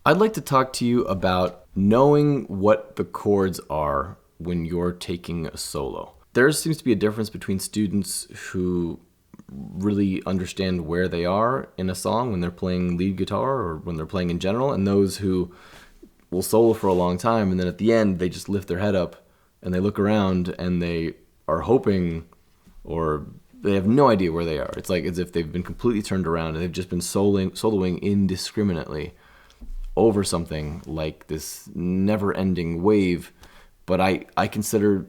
I'd like to talk to you about knowing what the chords are when you're taking a solo. There seems to be a difference between students who really understand where they are in a song when they're playing lead guitar or when they're playing in general, and those who will solo for a long time and then at the end they just lift their head up and they look around and they are hoping, or they have no idea where they are. It's like as if they've been completely turned around and they've just been soloing indiscriminately over something like this never-ending wave. But I consider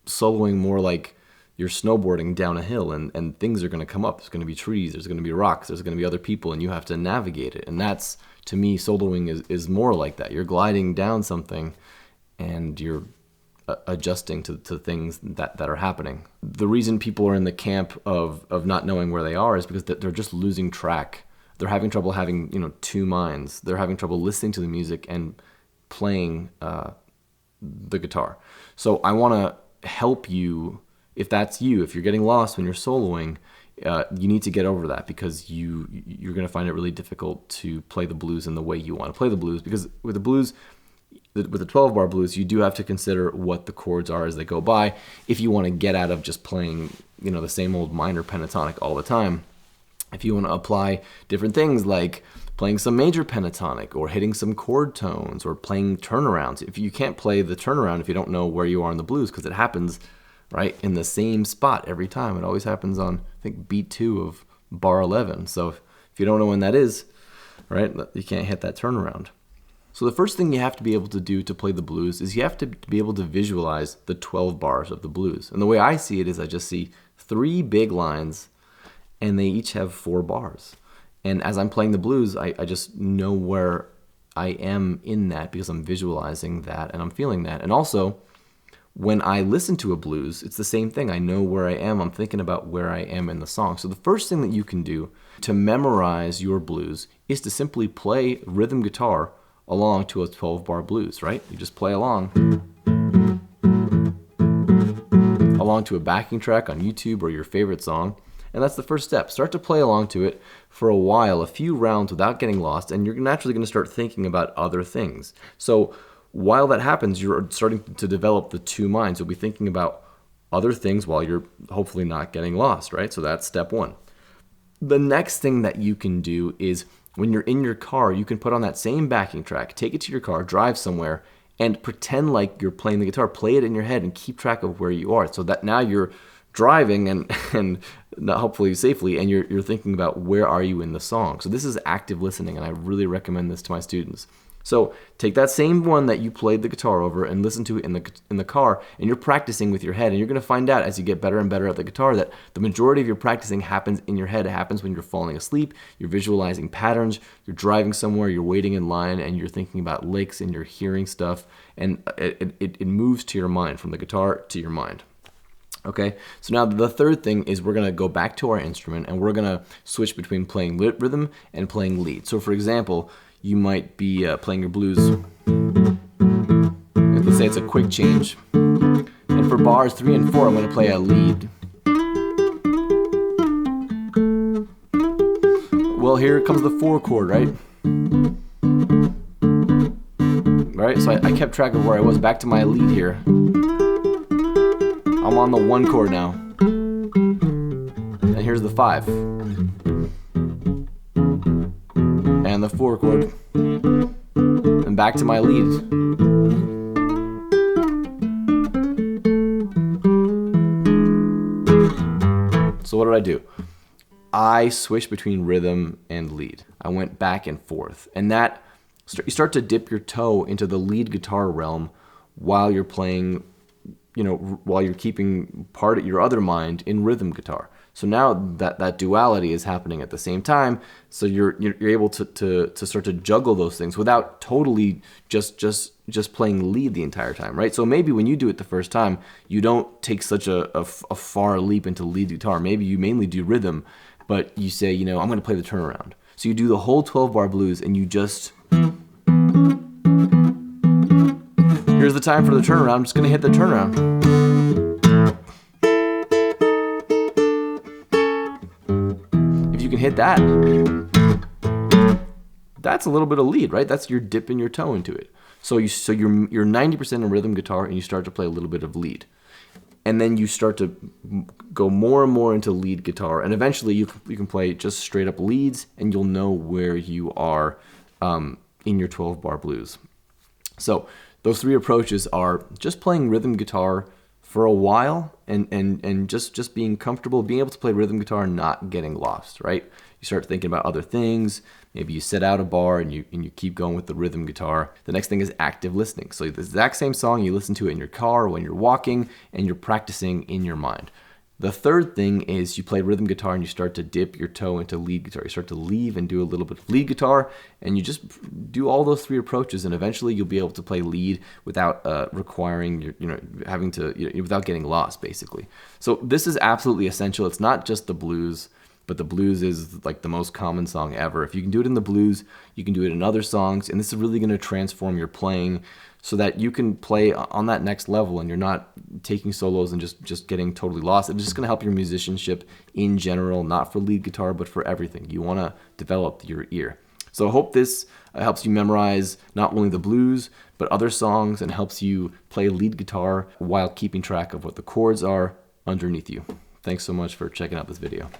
soloing more like you're snowboarding down a hill, and things are going to come up. There's going to be trees, there's going to be rocks, there's going to be other people, and you have to navigate it. And that's, to me, soloing is more like that. You're gliding down something and you're adjusting to things that are happening. The reason people are in the camp of not knowing where they are is because they're just losing track. They're having trouble having, two minds. They're having trouble listening to the music and playing the guitar. So I want to help you. If that's you, if you're getting lost when you're soloing, you need to get over that, because you're going to find it really difficult to play the blues in the way you want to play the blues. Because with the blues, with the 12-bar blues, you do have to consider what the chords are as they go by if you want to get out of just playing, the same old minor pentatonic all the time. If you want to apply different things like playing some major pentatonic or hitting some chord tones or playing turnarounds. If you can't play the turnaround if you don't know where you are in the blues, because it happens right in the same spot every time. It always happens on, I think, beat 2 of bar 11. So if you don't know when that is, right, you can't hit that turnaround. So the first thing you have to be able to do to play the blues is you have to be able to visualize the 12 bars of the blues. And the way I see it is I just see 3 big lines, and they each have 4 bars. And as I'm playing the blues, I just know where I am in that because I'm visualizing that and I'm feeling that. And also, when I listen to a blues, it's the same thing. I know where I am. I'm thinking about where I am in the song. So the first thing that you can do to memorize your blues is to simply play rhythm guitar along to a 12-bar blues, right? You just play along to a backing track on YouTube or your favorite song. And that's the first step. Start to play along to it for a while, a few rounds without getting lost, and you're naturally going to start thinking about other things. So while that happens, you're starting to develop the 2 minds. You'll be thinking about other things while you're hopefully not getting lost, right? So that's step 1. The next thing that you can do is when you're in your car, you can put on that same backing track, take it to your car, drive somewhere, and pretend like you're playing the guitar. Play it in your head and keep track of where you are, so that now you're driving and not hopefully safely, and you're thinking about where are you in the song. So this is active listening, and I really recommend this to my students. So take that same one that you played the guitar over and listen to it in the car, and you're practicing with your head, and you're going to find out as you get better and better at the guitar that the majority of your practicing happens in your head. It happens when you're falling asleep, you're visualizing patterns, you're driving somewhere, you're waiting in line, and you're thinking about licks and you're hearing stuff, and it moves to your mind, from the guitar to your mind. Okay, so now the third thing is we're going to go back to our instrument and we're going to switch between playing rhythm and playing lead. So for example, you might be playing your blues. Let's say it's a quick change. And for bars 3 and 4, I'm going to play a lead. Well, here comes the 4 chord, right? Right, so I kept track of where I was. Back to my lead here. I'm on the 1 chord now. And here's the 5. And the 4 chord. And back to my lead. So what did I do? I switched between rhythm and lead. I went back and forth. And that, you start to dip your toe into the lead guitar realm while you're playing, while you're keeping part of your other mind in rhythm guitar. So now that duality is happening at the same time. So you're able to start to juggle those things without totally just playing lead the entire time, right? So maybe when you do it the first time, you don't take such a far leap into lead guitar. Maybe you mainly do rhythm, but you say, I'm going to play the turnaround. So you do the whole 12-bar blues, and you just, here's the time for the turnaround. I'm just going to hit the turnaround. If you can hit that, that's a little bit of lead, right? That's you're dipping your toe into it. So you're 90% in rhythm guitar, and you start to play a little bit of lead. And then you start to go more and more into lead guitar, and eventually you can play just straight up leads, and you'll know where you are in your 12-bar blues. So those three approaches are just playing rhythm guitar for a while, and just being comfortable, being able to play rhythm guitar and not getting lost, right? You start thinking about other things. Maybe you set out a bar and you keep going with the rhythm guitar. The next thing is active listening. So the exact same song, you listen to it in your car when you're walking, and you're practicing in your mind. The third thing is you play rhythm guitar and you start to dip your toe into lead guitar. You start to leave and do a little bit of lead guitar, and you just do all those three approaches, and eventually you'll be able to play lead without requiring having to without getting lost, basically. So this is absolutely essential. It's not just the blues, but the blues is like the most common song ever. If you can do it in the blues, you can do it in other songs, and this is really going to transform your playing so that you can play on that next level, and you're not taking solos and just getting totally lost. It's just going to help your musicianship in general, not for lead guitar, but for everything. You want to develop your ear. So I hope this helps you memorize not only the blues, but other songs, and helps you play lead guitar while keeping track of what the chords are underneath you. Thanks so much for checking out this video.